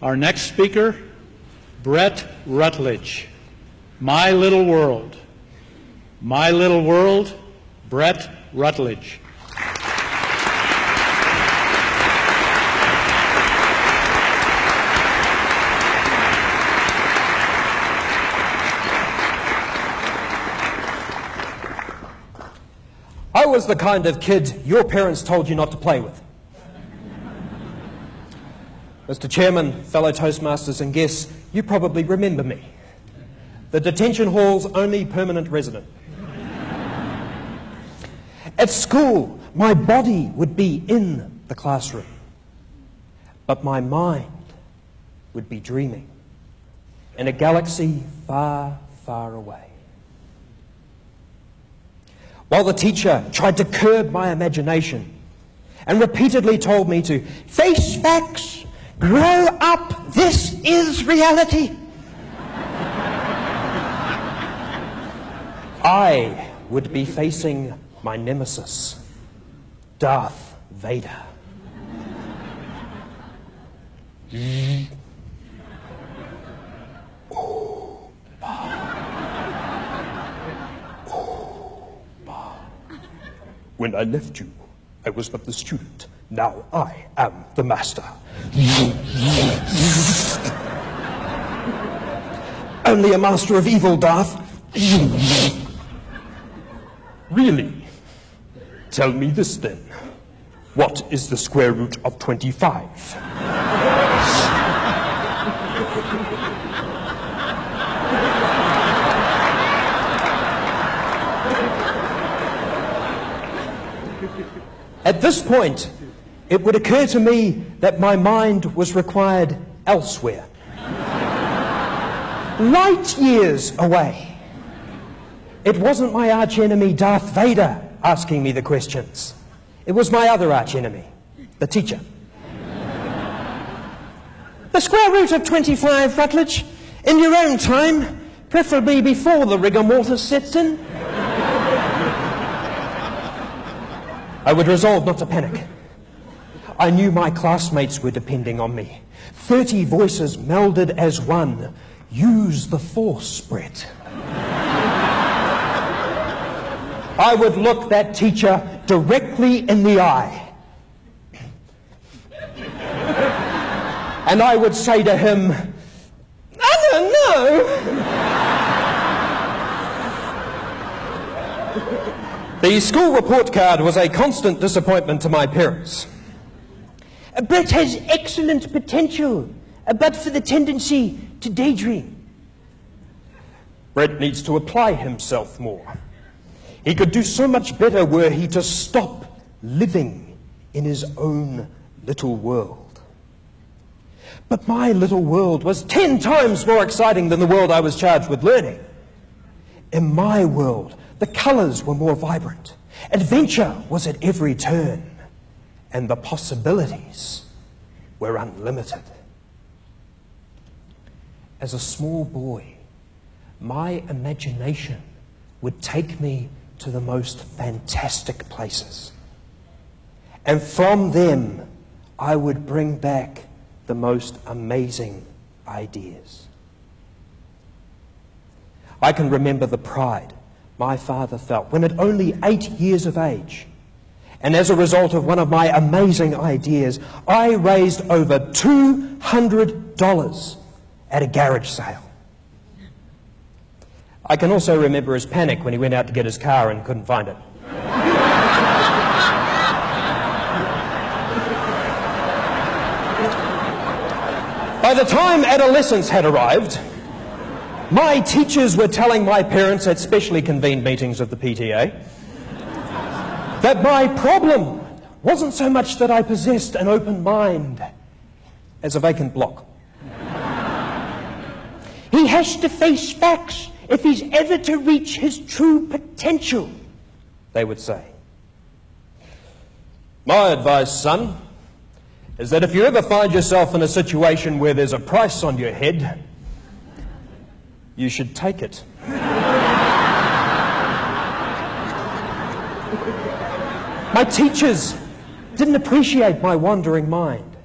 Our next speaker, Brett Rutledge. My Little World. My Little World, Brett Rutledge. I was the kind of kid your parents told you not to play with. Mr. Chairman, fellow Toastmasters and guests, you probably remember me. The detention hall's only permanent resident. At school, my body would be in the classroom, but my mind would be dreaming in a galaxy far, far away. While the teacher tried to curb my imagination and repeatedly told me to face facts, grow up, this is reality, I would be facing my nemesis, Darth Vader. When I left you, I was but the student. Now I am the master. Only a master of evil, Darth. Really? Tell me this then. What is the square root of 25? At this point, it would occur to me that my mind was required elsewhere. Light years away. It wasn't my archenemy Darth Vader asking me the questions. It was my other archenemy, the teacher. The square root of 25, Rutledge, in your own time, preferably before the rigor mortis sets in. I would resolve not to panic. I knew my classmates were depending on me. 30 voices melded as one. Use the force, Brett. I would look that teacher directly in the eye. And I would say to him, I don't know. The school report card was a constant disappointment to my parents. Brett has excellent potential, but for the tendency to daydream. Brett needs to apply himself more. He could do so much better were he to stop living in his own little world. But my little world was 10 times more exciting than the world I was charged with learning. In my world, the colours were more vibrant. Adventure was at every turn. And the possibilities were unlimited. As a small boy, my imagination would take me to the most fantastic places. And from them, I would bring back the most amazing ideas. I can remember the pride my father felt when at only 8 years of age, and as a result of one of my amazing ideas, I raised over $200 at a garage sale. I can also remember his panic when he went out to get his car and couldn't find it. By the time adolescence had arrived, my teachers were telling my parents at specially convened meetings of the PTA that my problem wasn't so much that I possessed an open mind as a vacant block. He has to face facts if he's ever to reach his true potential, they would say. My advice, son, is that if you ever find yourself in a situation where there's a price on your head, you should take it. My teachers didn't appreciate my wandering mind.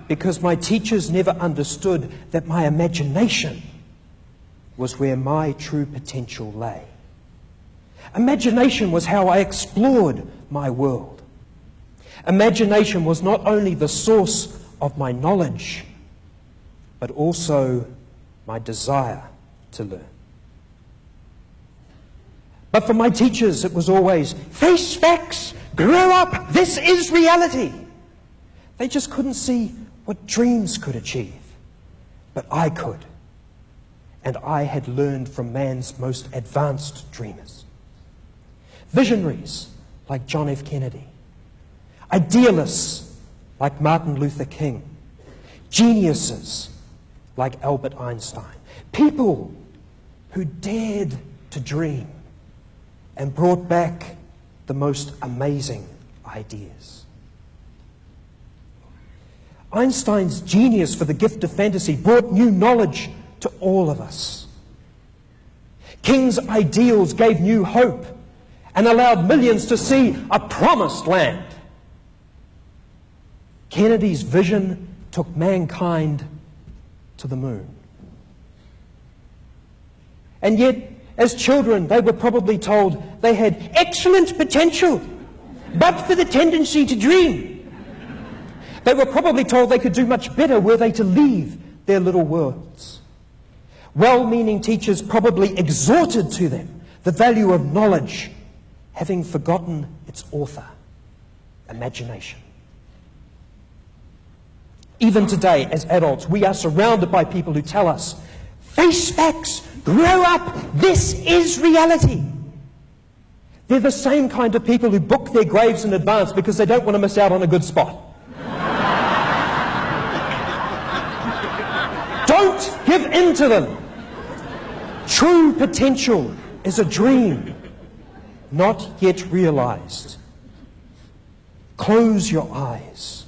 because my teachers never understood that my imagination was where my true potential lay. Imagination was how I explored my world. Imagination was not only the source of my knowledge, but also my desire to learn. But for my teachers, it was always, face facts, grow up, this is reality. They just couldn't see what dreams could achieve, but I could. And I had learned from man's most advanced dreamers. Visionaries like John F. Kennedy, idealists like Martin Luther King, geniuses like Albert Einstein, people who dared to dream and brought back the most amazing ideas. Einstein's genius for the gift of fantasy brought new knowledge to all of us. King's ideals gave new hope and allowed millions to see a promised land. Kennedy's vision took mankind to the moon. And yet, as children, they were probably told they had excellent potential, but for the tendency to dream. They were probably told they could do much better were they to leave their little worlds. Well-meaning teachers probably exhorted to them the value of knowledge, having forgotten its author, imagination. Even today, as adults, we are surrounded by people who tell us, face facts, grow up, this is reality. They're the same kind of people who book their graves in advance because they don't want to miss out on a good spot. Don't give in to them. True potential is a dream, not yet realized. Close your eyes.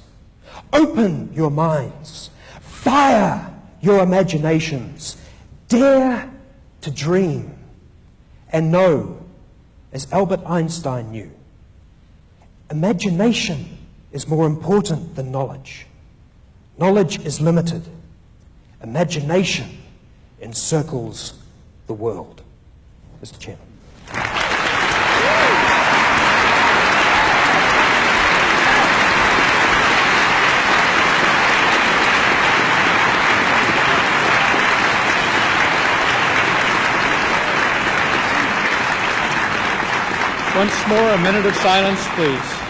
Open your minds. Fire your imaginations. Dare to dream. And know, as Albert Einstein knew, imagination is more important than knowledge. Knowledge is limited. Imagination encircles the world. Mr. Chairman. Once more, a minute of silence, please.